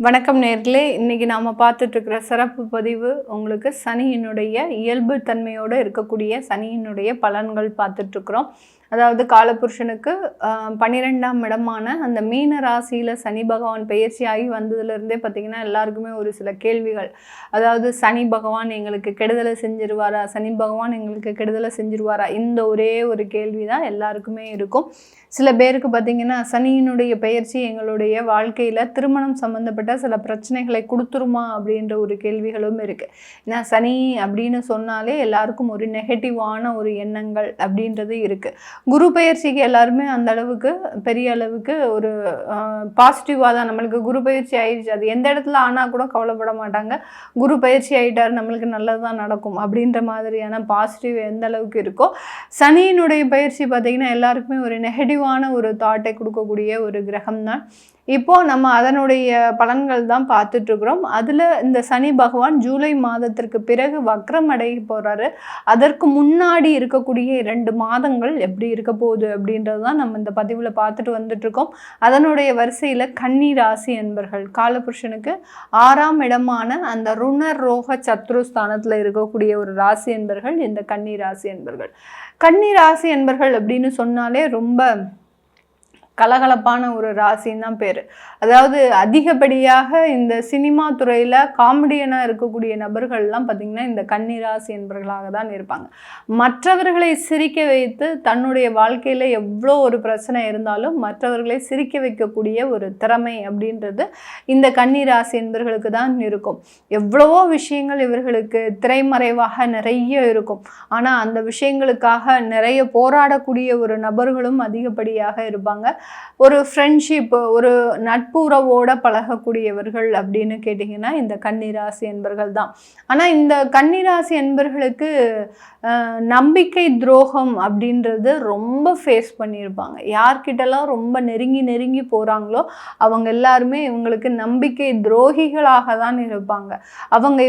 வணக்கம் நேர்களே, இன்னைக்கு நாம பார்த்துட்டு இருக்கிற சிறப்பு பதிவு உங்களுக்கு சனியினுடைய இயல்பு தன்மையோடு இருக்கக்கூடிய சனியினுடைய பலன்கள் பார்த்துட்டு இருக்கிறோம். அதாவது காலபுருஷனுக்கு 12ஆம் இடமான அந்த மீன ராசியில் சனி பகவான் பெயர்ச்சியாகி வந்ததுலேருந்தே பார்த்திங்கன்னா எல்லாருக்குமே ஒரு சில கேள்விகள். அதாவது சனி பகவான் எங்களுக்கு கெடுதலை செஞ்சிருவாரா, சனி பகவான் எங்களுக்கு கெடுதலை செஞ்சிருவாரா, இந்த ஒரே ஒரு கேள்வி தான் எல்லாருக்குமே இருக்கும். சில பேருக்கு பார்த்திங்கன்னா சனியினுடைய பெயர்ச்சி எங்களுடைய வாழ்க்கையில் திருமணம் சம்மந்தப்பட்ட சில பிரச்சனைகளை கொடுத்துருமா அப்படின்ற ஒரு கேள்விகளும் இருக்குது. ஏன்னா சனி அப்படின்னு சொன்னாலே எல்லாருக்கும் ஒரு நெகட்டிவான ஒரு எண்ணங்கள் அப்படின்றது இருக்குது. குரு பெயர்ச்சிக்கு எல்லாருமே அந்த அளவுக்கு பெரிய அளவுக்கு ஒரு பாசிட்டிவாக தான், நம்மளுக்கு குரு பயிற்சி ஆயிடுச்சு, அது எந்த இடத்துல ஆனால் கூட கவலைப்பட மாட்டாங்க. குரு பயிற்சி ஆகிட்டார், நம்மளுக்கு நல்லது தான் நடக்கும் அப்படின்ற மாதிரியான பாசிட்டிவ் எந்த அளவுக்கு இருக்கோ, சனியினுடைய பயிற்சி பார்த்திங்கன்னா எல்லாருக்குமே ஒரு நெகட்டிவான ஒரு தாட்டை கொடுக்கக்கூடிய ஒரு கிரகம் தான். இப்போது நம்ம அதனுடைய பலன்கள் தான் பார்த்துட்ருக்குறோம். அதில் இந்த சனி பகவான் ஜூலை மாதத்திற்கு பிறகு வக்ரம் அடைய போகிறாரு. அதற்கு முன்னாடி இருக்கக்கூடிய 2 மாதங்கள் எப்படி இருக்க போகுது அப்படின்றது தான் நம்ம இந்த பதிவில் பார்த்துட்டு வந்துட்ருக்கோம். அதனுடைய வரிசையில் கன்னி ராசி என்பர்கள், காலபுருஷனுக்கு 6ஆம் இடமான அந்த ருணர் ரோக சத்ருஸ்தானத்தில் இருக்கக்கூடிய ஒரு ராசி என்பர்கள் இந்த கன்னி ராசி என்பர்கள். கன்னி ராசி என்பர்கள் அப்படின்னு சொன்னாலே ரொம்ப கலகலப்பான ஒரு ராசின்னு தான் பேர். அதாவது அதிகப்படியாக இந்த சினிமா துறையில் காமெடியனாக இருக்கக்கூடிய நபர்கள்லாம் பார்த்திங்கன்னா இந்த கன்னி ராசி என்பவர்களாக தான் இருப்பாங்க. மற்றவர்களை சிரிக்க வைத்து தன்னுடைய வாழ்க்கையில் எவ்வளோ ஒரு பிரச்சனை இருந்தாலும் மற்றவர்களை சிரிக்க வைக்கக்கூடிய ஒரு திறமை அப்படின்றது இந்த கன்னி ராசி என்பவர்களுக்கு தான் இருக்கும். எவ்வளவோ விஷயங்கள் இவர்களுக்கு திரைமறைவாக நிறைய இருக்கும். ஆனால் அந்த விஷயங்களுக்காக நிறைய போராடக்கூடிய ஒரு நபர்களும் அதிகப்படியாக இருப்பாங்க. ஒரு ஃப்ரெண்ட்ஷிப், ஒரு நட்புறவோடு பழகக்கூடியவர்கள் அப்படின்னு கேட்டிங்கன்னா இந்த கன்னிராசி என்பர்கள் தான். ஆனால் இந்த கன்னிராசி என்பர்களுக்கு நம்பிக்கை துரோகம் அப்படின்றது ரொம்ப ஃபேஸ் பண்ணியிருப்பாங்க. யார்கிட்டலாம் ரொம்ப நெருங்கி போகிறாங்களோ அவங்க எல்லாருமே இவங்களுக்கு நம்பிக்கை துரோகிகளாக தான் இருப்பாங்க.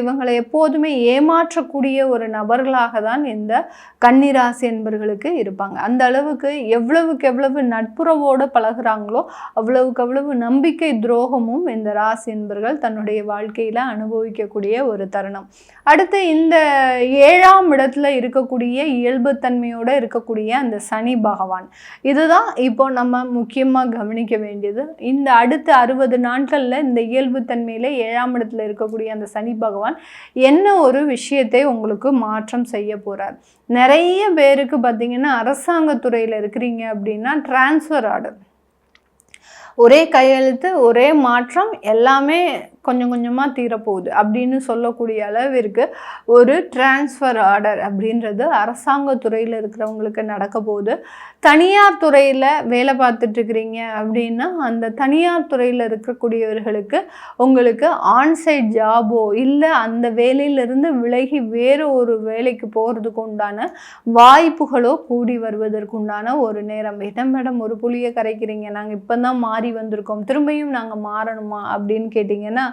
இவங்களை எப்போதுமே ஏமாற்றக்கூடிய ஒரு நபர்களாக தான் இந்த கன்னிராசி என்பர்களுக்கு இருப்பாங்க. அந்த அளவுக்கு எவ்வளவுக்கு எவ்வளவு நட்புறவோடு பழகுறாங்களோ அவ்வளவுக்கு அவ்வளவு நம்பிக்கை துரோகமும் இந்த ராசி என்பர்கள் தன்னுடைய வாழ்க்கையில் அனுபவிக்கக்கூடிய ஒரு தருணம். அடுத்து இந்த 7ஆம் இடத்துல இருக்கக்கூடிய இயல்புத்தன்மையோடு இருக்கக்கூடிய அந்த சனி பகவான், இதுதான் இப்போ நம்ம முக்கியமாக கவனிக்க வேண்டியது. இந்த அடுத்த 60 நாட்களில் இந்த இயல்புத்தன்மையில் 7ஆம் இடத்துல இருக்கக்கூடிய அந்த சனி பகவான் என்ன ஒரு விஷயத்தை உங்களுக்கு மாற்றம் செய்ய போகிறார். நிறைய பேருக்கு பார்த்திங்கன்னா அரசாங்கத்துறையில் இருக்கிறீங்க அப்படின்னா டிரான்ஸ்ஃபர் ஆர்டர், ஒரே கையெழுத்து ஒரே மாற்றம், எல்லாமே கொஞ்சம் கொஞ்சமாக தீரப்போகுது அப்படின்னு சொல்லக்கூடிய அளவிற்கு ஒரு டிரான்ஸ்ஃபர் ஆர்டர் அப்படின்றது அரசாங்கத்துறையில் இருக்கிறவங்களுக்கு நடக்க போகுது. தனியார் துறையில் வேலை பார்த்துட்ருக்கிறீங்க அப்படின்னா அந்த தனியார் துறையில் இருக்கக்கூடியவர்களுக்கு உங்களுக்கு ஆன்சைட் ஜாபோ இல்லை அந்த வேலையிலிருந்து விலகி வேறு ஒரு வேலைக்கு போகிறதுக்கு உண்டான வாய்ப்புகளோ கூடி வருவதற்கு உண்டான ஒரு நேரம். இடம் மேடம் ஒரு புளியை கரைக்கிறீங்க, நாங்கள் இப்போ தான் மாறி வந்திருக்கோம், திரும்பியும் நாங்கள் மாறணுமா அப்படின்னு கேட்டிங்கன்னா,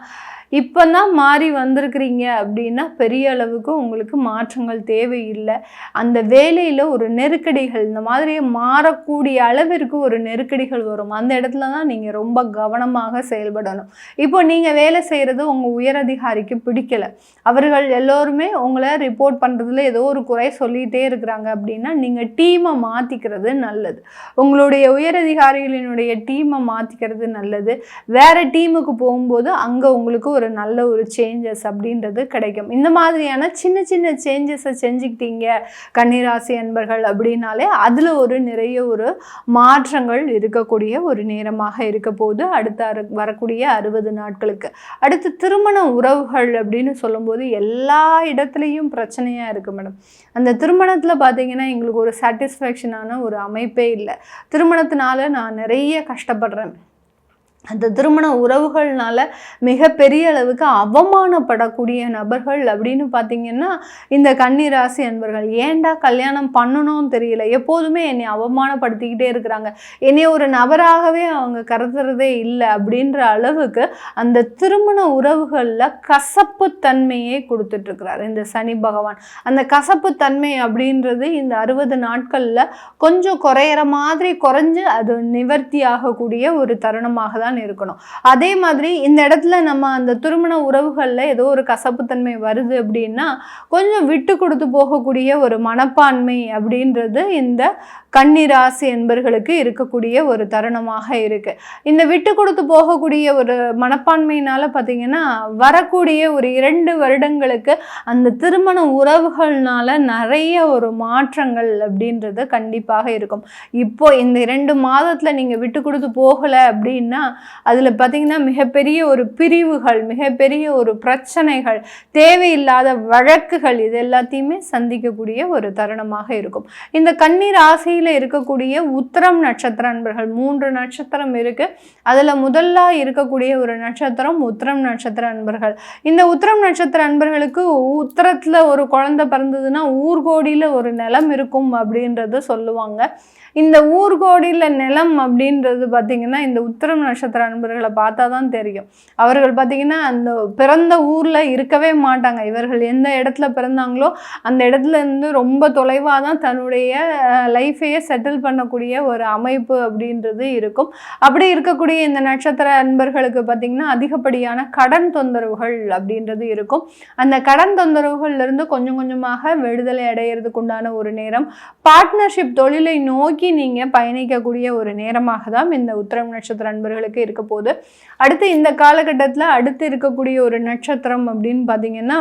இப்போ தான் மாறி வந்திருக்கிறீங்க அப்படின்னா பெரிய அளவுக்கு உங்களுக்கு மாற்றங்கள் தேவையில்லை. அந்த வேலையில் ஒரு நெருக்கடிகள், இந்த மாதிரி மாறக்கூடிய அளவிற்கு ஒரு நெருக்கடிகள் வரும். அந்த இடத்துல தான் நீங்கள் ரொம்ப கவனமாக செயல்படணும். இப்போ நீங்கள் வேலை செய்கிறது உங்கள் உயரதிகாரிக்கு பிடிக்கலை, அவர்கள் எல்லோருமே உங்களை ரிப்போர்ட் பண்ணுறதுல ஏதோ ஒரு குறை சொல்லிகிட்டே இருக்கிறாங்க அப்படின்னா நீங்கள் டீமை மாற்றிக்கிறது நல்லது. உங்களுடைய உயரதிகாரிகளினுடைய டீமை மாற்றிக்கிறது நல்லது. வேறு டீமுக்கு போகும்போது அங்கே உங்களுக்கு ஒரு நல்ல ஒரு சேஞ்சஸ் அப்படின்றது கிடைக்கும். இந்த மாதிரியான சின்ன சின்ன சேஞ்சஸை செஞ்சுக்கிட்டீங்க கன்னிராசி என்பர்கள் அப்படின்னாலே அதில் ஒரு நிறைய ஒரு மாற்றங்கள் இருக்கக்கூடிய ஒரு நேரமாக இருக்க போது அடுத்த வரக்கூடிய 60 நாட்களுக்கு. அடுத்து திருமண உறவுகள் அப்படின்னு சொல்லும்போது எல்லா இடத்துலையும் பிரச்சனையாக இருக்குது மேடம். அந்த திருமணத்தில் பார்த்தீங்கன்னா எங்களுக்கு ஒரு சாட்டிஸ்ஃபேக்ஷனான ஒரு அமைப்பே இல்லை. திருமணத்தினால நான் நிறைய கஷ்டப்படுறேன். அந்த திருமண உறவுகள்னால மிகப்பெரிய அளவுக்கு அவமானப்படக்கூடிய நபர்கள் அப்படின்னு பார்த்திங்கன்னா இந்த கன்னிராசி என்பர்கள். ஏண்டா கல்யாணம் பண்ணணும்னு தெரியல, எப்போதுமே என்னை அவமானப்படுத்திக்கிட்டே இருக்கிறாங்க, என்னை ஒரு நபராகவே அவங்க கருதுறதே இல்லை அப்படின்ற அளவுக்கு அந்த திருமண உறவுகளில் கசப்புத்தன்மையை கொடுத்துட்ருக்கிறார் இந்த சனி பகவான். அந்த கசப்புத்தன்மை அப்படின்றது இந்த 60 நாட்களில் கொஞ்சம் குறையிற மாதிரி குறைஞ்சு அது நிவர்த்தி ஆகக்கூடிய ஒரு தருணமாக தான் தான் இருக்கணும். அதே மாதிரி இந்த இடத்துல நம்ம அந்த திருமண உறவுகளில் ஏதோ ஒரு கசப்புத்தன்மை வருது அப்படின்னா கொஞ்சம் விட்டு கொடுத்து போகக்கூடிய ஒரு மனப்பான்மை அப்படின்றது இந்த கன்னி ராசி என்பர்களுக்கு இருக்கக்கூடிய ஒரு தருணமாக இருக்கு. இந்த விட்டு கொடுத்து போகக்கூடிய ஒரு மனப்பான்மையினால பார்த்தீங்கன்னா வரக்கூடிய ஒரு 2 வருடங்களுக்கு அந்த திருமண உறவுகள்னால நிறைய ஒரு மாற்றங்கள் அப்படின்றது கண்டிப்பாக இருக்கும். இப்போ இந்த 2 மாதத்துல நீங்க விட்டு கொடுத்து போகலை அப்படின்னா அதுல பார்த்தீங்கன்னா மிகப்பெரிய ஒரு பிரிவுகள், மிகப்பெரிய ஒரு பிரச்சனைகள், தேவையில்லாத வழக்குகள் இது எல்லாத்தையுமே சந்திக்கக்கூடிய ஒரு தருணமாக இருக்கும். இந்த கன்னி ராசியில இருக்கக்கூடிய உத்திரம் நட்சத்திர அன்பர்கள் 3 நட்சத்திரம் இருக்கு. அதுல முதல்ல இருக்கக்கூடிய ஒரு நட்சத்திரம் உத்திரம் நட்சத்திர அன்பர்கள். இந்த உத்திரம் நட்சத்திர அன்பர்களுக்கு உத்திரத்துல ஒரு குழந்தை பிறந்ததுன்னா ஊர்கோடியில ஒரு நிலம் இருக்கும் அப்படின்றத சொல்லுவாங்க. இந்த ஊர்கோடியில நிலம் அப்படின்றது பார்த்தீங்கன்னா இந்த உத்திரம் நட்சத்திர அன்பர்களை பார்த்தா தான் தெரியும். அவர்கள் பார்த்தீங்கன்னா அந்த பிறந்த ஊர்ல இருக்கவே மாட்டாங்க. இவர்கள் எந்த இடத்துல பிறந்தாங்களோ அந்த இடத்துல இருந்து ரொம்ப தொலைவாக தான் தன்னுடைய லைஃபையே செட்டில் பண்ணக்கூடிய ஒரு அமைப்பு அப்படின்றது இருக்கும். அப்படி இருக்கக்கூடிய இந்த நட்சத்திர அன்பர்களுக்கு பார்த்தீங்கன்னா அதிகப்படியான கடன் தொந்தரவுகள் அப்படின்றது இருக்கும். அந்த கடன் தொந்தரவுகள்ல இருந்து கொஞ்சம் கொஞ்சமாக விடுதலை அடையிறதுக்கு உண்டான ஒரு நேரம், பார்ட்னர்ஷிப் தொழிலை நோக்கி நீங்க பயணிக்கக்கூடிய ஒரு நேரமாக தான் இந்த உத்திரம் நட்சத்திர அன்பர்களுக்கு இருக்க போகுது. அடுத்து இந்த காலகட்டத்தில் அடுத்து இருக்கக்கூடிய ஒரு நட்சத்திரம் அப்படின்னு பார்த்தீங்கன்னா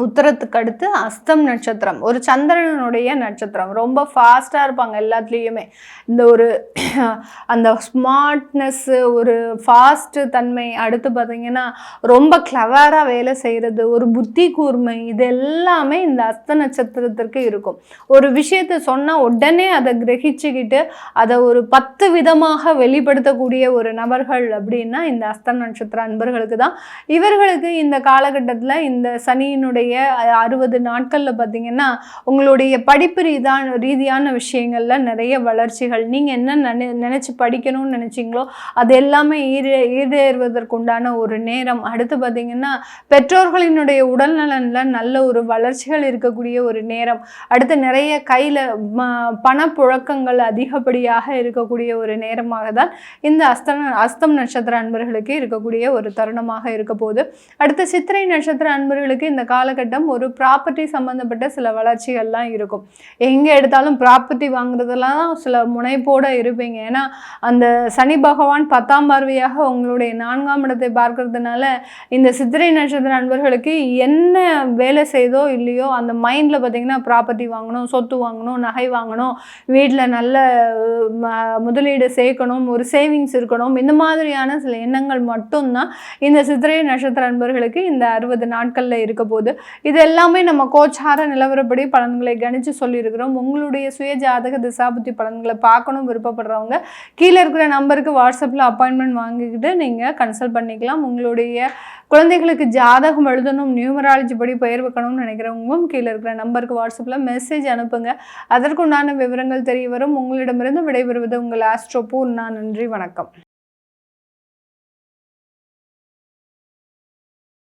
உத்திரத்துக்கு அடுத்து அஸ்தம் நட்சத்திரம், ஒரு சந்திரனுடைய நட்சத்திரம். ரொம்ப ஃபாஸ்ட்டாக இருப்பாங்க எல்லாத்துலேயுமே. இந்த ஒரு அந்த ஸ்மார்ட்னஸ், ஒரு ஃபாஸ்ட்டு தன்மை, அடுத்து பார்த்தீங்கன்னா ரொம்ப கிளவராக வேலை செய்கிறது, ஒரு புத்தி கூர்மை, இது எல்லாமே இந்த அஸ்த நட்சத்திரத்திற்கு இருக்கும். ஒரு விஷயத்தை சொன்னால் உடனே அதை கிரகிச்சுக்கிட்டு அதை ஒரு 10 விதமாக வெளிப்படுத்தக்கூடிய ஒரு நபர்கள் அப்படின்னா இந்த அஸ்த நட்சத்திர அன்பர்களுக்கு தான். இவர்களுக்கு இந்த காலகட்டத்தில் இந்த சனியினுடைய 60 நாட்கள்ல பார்த்தீங்கன்னா உங்களுடைய படிப்பு ரீதியான விஷயங்கள்ல நிறைய வளர்ச்சிகள், நீங்க என்ன நினைச்சு படிக்கணும்னு நினைச்சீங்களோ அது எல்லாமே ஈடேறுவதற்குண்டான ஒரு நேரம். அடுத்து பார்த்தீங்கன்னா பெற்றோர்களினுடைய உடல்நலன்ல நல்ல ஒரு வளர்ச்சிகள் இருக்கக்கூடிய ஒரு நேரம். அடுத்து நிறைய கையில பணப்புழக்கங்கள் அதிகப்படியாக இருக்கக்கூடிய ஒரு நேரமாக தான் இந்த அஸ்தம் நட்சத்திர அன்பர்களுக்கு இருக்கக்கூடிய ஒரு தருணமாக இருக்க போகுது. அடுத்து சித்திரை நட்சத்திர அன்பர்களுக்கு இந்த காலகட்டம் ஒரு ப்ராப்பர்ட்டி சம்பந்தப்பட்ட சில வளர்ச்சிகள்லாம் இருக்கும். எங்கே எடுத்தாலும் ப்ராப்பர்ட்டி வாங்குறதெல்லாம் சில முனைப்போடு இருப்பீங்க. ஏன்னா அந்த சனி பகவான் 10ஆம் பார்வையாக உங்களுடைய 4ஆம் இடத்தை பார்க்கறதுனால இந்த சித்திரை நட்சத்திர அன்பர்களுக்கு என்ன வேலை செய்தோ இல்லையோ அந்த மைண்டில் பார்த்தீங்கன்னா ப்ராப்பர்ட்டி வாங்கணும், சொத்து வாங்கணும், நகை வாங்கணும், வீட்டில் நல்ல முதலீடு சேர்க்கணும், ஒரு சேவிங்ஸ் இருக்கணும், இந்த மாதிரியான சில எண்ணங்கள் மட்டும்தான் இந்த சித்திரை நட்சத்திர அன்பர்களுக்கு இந்த 60 நாட்களில் இருக்க போது. இது எல்லாமே நம்ம கோச்சார நிலவரப்படி பலன்களை கணிச்சு சொல்லியிருக்கிறோம். உங்களுடைய சுய ஜாதக திசாபுத்தி பலன்களை பார்க்கணும் விருப்பப்படுறவங்க கீழே இருக்கிற நம்பருக்கு வாட்ஸ்அப்பில் அப்பாயின்மெண்ட் வாங்கிக்கிட்டு நீங்கள் கன்சல்ட் பண்ணிக்கலாம். உங்களுடைய குழந்தைகளுக்கு ஜாதகம் எழுதணும், நியூமராலஜி படி பெயர் வைக்கணும்னு நினைக்கிறவங்களும் கீழே இருக்கிற நம்பருக்கு வாட்ஸ்அப்பில் மெசேஜ் அனுப்புங்க. அதற்குண்டான விவரங்கள் தெரிய வரும். உங்களிடமிருந்து விடைபெறுவது உங்கள் ஆஸ்ட்ரோ பூர்ணா. நன்றி, வணக்கம்.